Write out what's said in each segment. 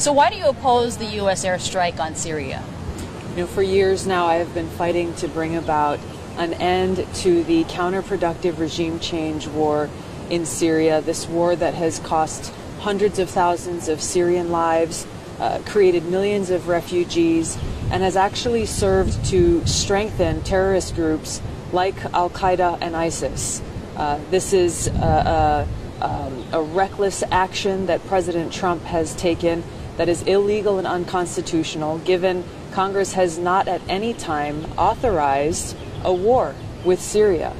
So why do you oppose the U.S. airstrike on Syria? For years now, I have been fighting to bring about an end to the counterproductive regime change war in Syria, this war that has cost hundreds of thousands of Syrian lives, created millions of refugees, and has actually served to strengthen terrorist groups like Al-Qaeda and ISIS. This is a reckless action that President Trump has taken that is illegal and unconstitutional, given Congress has not at any time authorized a war with Syria.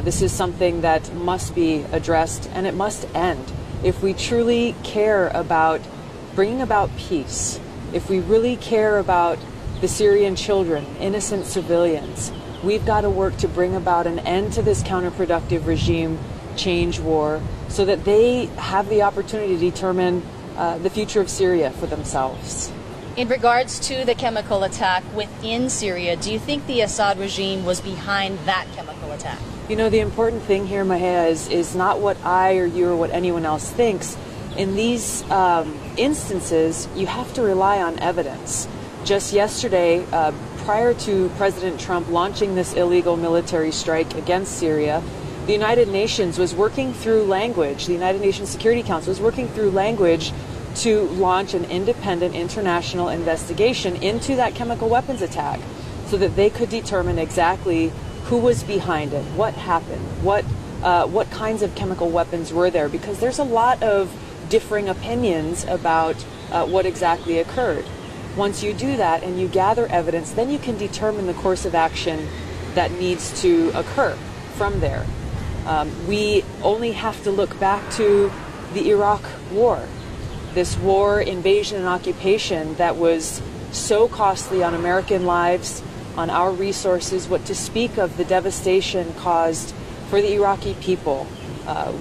This is something that must be addressed, and it must end. If we truly care about bringing about peace, if we really care about the Syrian children, innocent civilians, we've got to work to bring about an end to this counterproductive regime change war so that they have the opportunity to determine the future of Syria for themselves. In regards to the chemical attack within Syria, do you think the Assad regime was behind that chemical attack? The important thing here, Mahia, is not what I or you or what anyone else thinks. In these instances, you have to rely on evidence. Just yesterday, prior to President Trump launching this illegal military strike against Syria, the United Nations was working through language, the United Nations Security Council was working through language to launch an independent international investigation into that chemical weapons attack so that they could determine exactly who was behind it, what happened, what kinds of chemical weapons were there, because there's a lot of differing opinions about what exactly occurred. Once you do that and you gather evidence, then you can determine the course of action that needs to occur from there. We only have to look back to the Iraq War, this war, invasion, and occupation that was so costly on American lives, on our resources, what to speak of the devastation caused for the Iraqi people.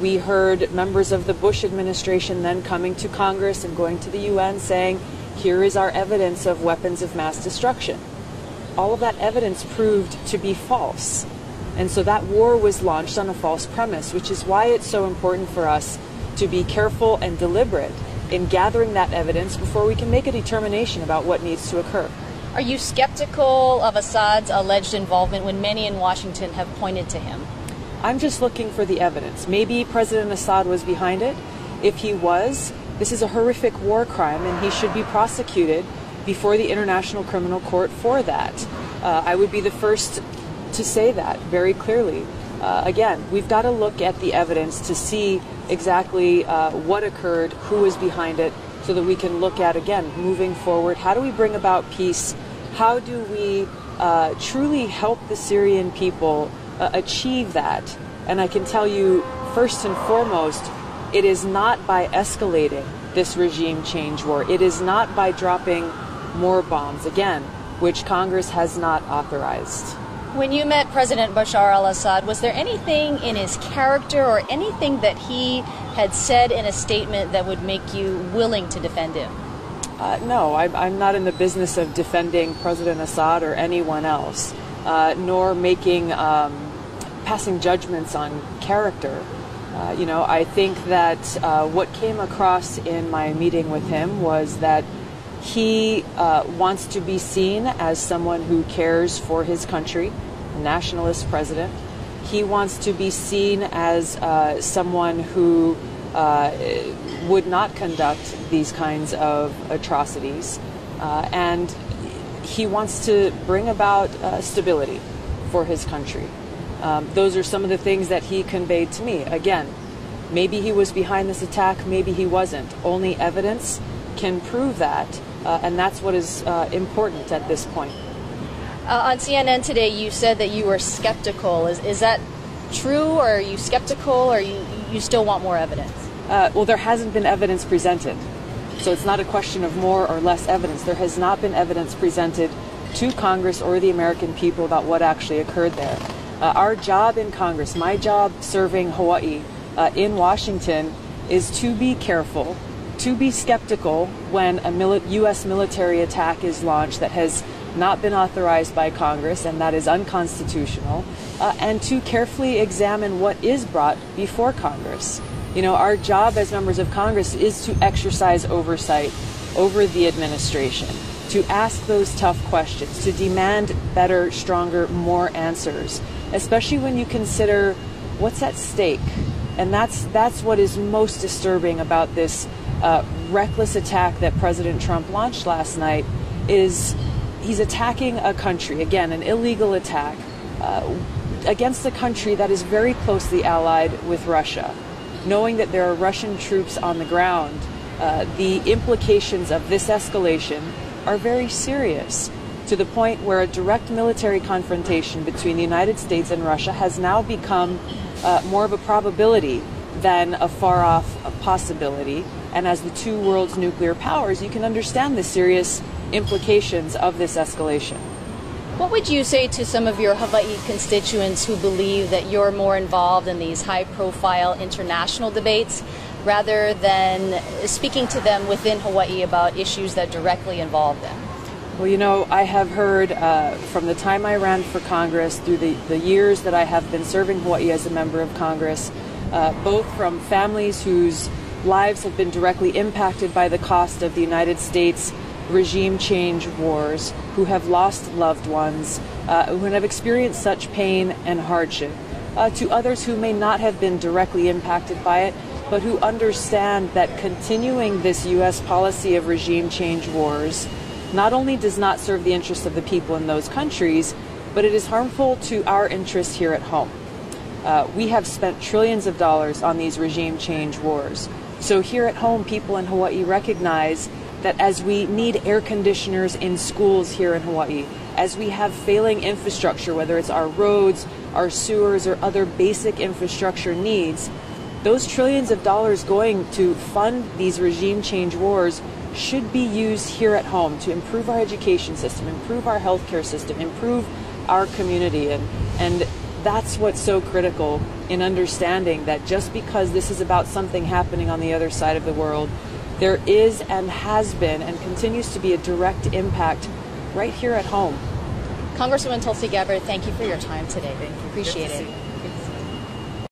We heard members of the Bush administration then coming to Congress and going to the UN saying, here is our evidence of weapons of mass destruction. All of that evidence proved to be false. And so that war was launched on a false premise, which is why it's so important for us to be careful and deliberate in gathering that evidence before we can make a determination about what needs to occur. Are you skeptical of Assad's alleged involvement when many in Washington have pointed to him? I'm just looking for the evidence. Maybe President Assad was behind it. If he was, this is a horrific war crime and he should be prosecuted before the International Criminal Court for that. I would be the first to say that very clearly. Again, we've got to look at the evidence to see exactly what occurred, who was behind it, so that we can look at, again, moving forward, how do we bring about peace? How do we truly help the Syrian people achieve that? And I can tell you, first and foremost, it is not by escalating this regime change war. It is not by dropping more bombs, again, which Congress has not authorized. When you met President Bashar al-Assad, was there anything in his character or anything that he had said in a statement that would make you willing to defend him? No, I'm not in the business of defending President Assad or anyone else, nor making passing judgments on character. I think that what came across in my meeting with him was that he wants to be seen as someone who cares for his country, a nationalist president. He wants to be seen as someone who would not conduct these kinds of atrocities. And he wants to bring about stability for his country. Those are some of the things that he conveyed to me. Again, maybe he was behind this attack, maybe he wasn't. Only evidence can prove that. And that's what is important at this point. On CNN today, you said that you were skeptical. Is that true, or are you skeptical, or you still want more evidence? Well, there hasn't been evidence presented. So it's not a question of more or less evidence. There has not been evidence presented to Congress or the American people about what actually occurred there. Our job in Congress, my job serving Hawaii in Washington, is to be careful, to be skeptical when a U.S. military attack is launched that has not been authorized by Congress and that is unconstitutional, and to carefully examine what is brought before Congress. Our job as members of Congress is to exercise oversight over the administration, to ask those tough questions, to demand better, stronger, more answers, especially when you consider what's at stake. And that's what is most disturbing about this reckless attack that President Trump launched last night. Is he's attacking a country, again, an illegal attack, against a country that is very closely allied with Russia. Knowing that there are Russian troops on the ground, the implications of this escalation are very serious, to the point where a direct military confrontation between the United States and Russia has now become more of a probability than a far-off possibility. And as the two world's nuclear powers, you can understand the serious implications of this escalation. What would you say to some of your Hawaii constituents who believe that you're more involved in these high-profile international debates rather than speaking to them within Hawaii about issues that directly involve them? Well, you know, I have heard from the time I ran for Congress through the years that I have been serving Hawaii as a member of Congress, both from families whose lives have been directly impacted by the cost of the United States regime change wars, who have lost loved ones, who have experienced such pain and hardship, to others who may not have been directly impacted by it, but who understand that continuing this U.S. policy of regime change wars not only does not serve the interests of the people in those countries, but it is harmful to our interests here at home. We have spent trillions of dollars on these regime change wars. So here at home, people in Hawaii recognize that as we need air conditioners in schools here in Hawaii, as we have failing infrastructure, whether it's our roads, our sewers, or other basic infrastructure needs, those trillions of dollars going to fund these regime change wars should be used here at home to improve our education system, improve our healthcare system, improve our community. And that's what's so critical in understanding that just because this is about something happening on the other side of the world, there is and has been and continues to be a direct impact right here at home. Congresswoman Tulsi Gabbard, thank you for your time today. Thank you. Appreciate it.